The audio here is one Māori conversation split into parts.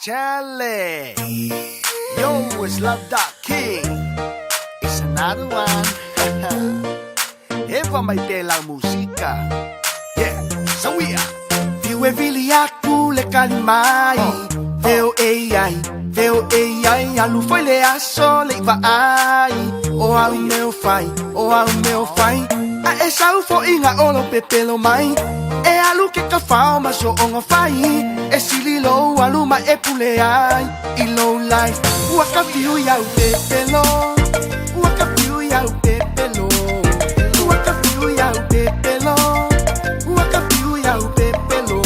Charlie. Yo, it's Love Dot King. It's another one. Eva may telang musika. Yeah, so we are. Viu e vili aku le kalimai. Veo AI, alu foi le aso le vai. O au meu fai, A e sau fo inga olo pepelo mai. E alu ke ka fao ma so onga fai. E sililo alu ma e pule ai. I low life, waka fiu iau pepelo. Waka fiu iau pepelo. Waka fiu iau pepelo. Waka fiu iau pepelo.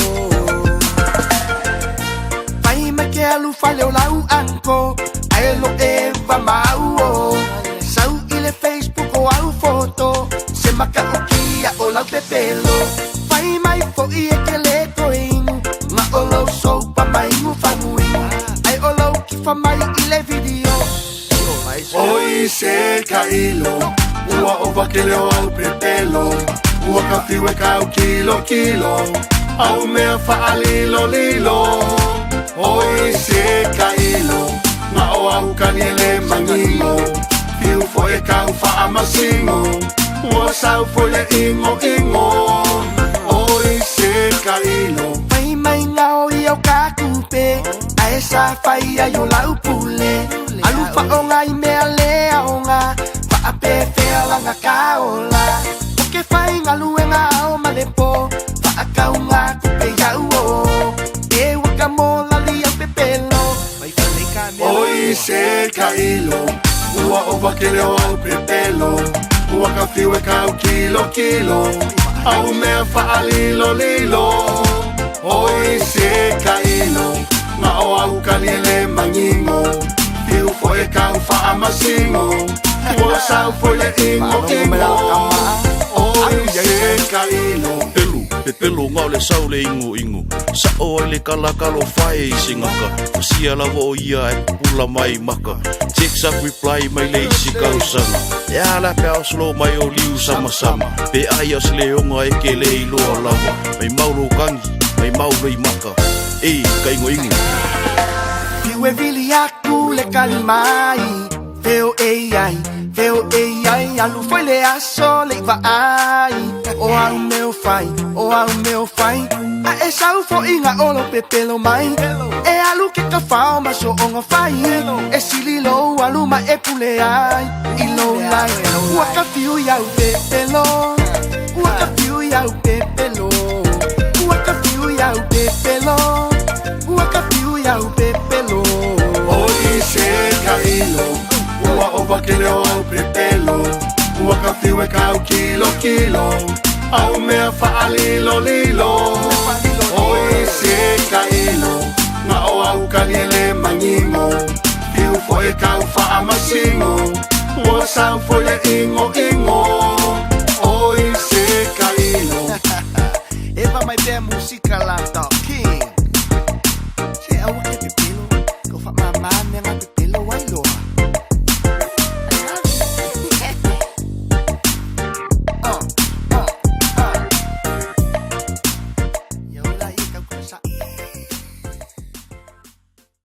Fai ma ke alu fale o lau anko. Aelo eva mau o. Sau ile Facebook o au foto. Se maka o kia o lau pepelo. Fai mai fo i e ke le koingu. Nga o lau sopa mai ngu famui. Ai o lau ki fa mai i le video. Oi se kailo. Ua o vakele o au pepelo. Ua ka fiu e kau kilo. Au mea fa alilo lilo. Oi se kailo. Nga o au kaniele mangingo. Fiu fo e kau fa amasingo. Ua sau fo le ingo. Oi se kailo. Fai mai ngao i au kakupe. A esa fai ai o lau pule. Alu fa o ngai mea lea o ngā. Fa a pe fea langa kaola. O ke fai ngalu e ngā o malepo. Fa a kau ngā kupe iau o. E waka mola li au pepelo. Mai fale ka mea. Oi se kailo. Ua o vakele o au pepelo. Ua ka fiu e kau kilo. Au mea fa alilo lilo. Oi se kailo. Nga o au kaniele mangingo. Fiu fo e kau fa amasingo. Ua sau fo le ingo. Oi se kailo. Pepelo ngau le sau le ingo. Sa o le kalakalo fai singaka. Sia la vo ia e pula mai maka. Text up reply mai le isi kausanga. E ala pe au slow mai o liu sama. Pe ai as le onga e ke le iloa lava. Mai mauro kangi, mai mauro i maka. E kai ingo. Viu e vili aku le kalimai. Veo AI, alu foi le aso le vai. O au meu fai, A e sau fo inga olo pepelo mai. E alu ke ka fao ma so onga fai. E sililo alu ma e pule ai. I low life, waka fiu iau pepelo. Waka fiu iau pepelo. Waka fiu iau pepelo. Waka fiu iau pepelo. Oi se kailo. Ua o vakele o au pepelo. Ua ka fiu e kau kilo. Au mea fa alilo lilo. Oi se kailo. Nga o au kaniele mangingo. Fiu fo e kau fa amasingo. Ua sau fo le ingo.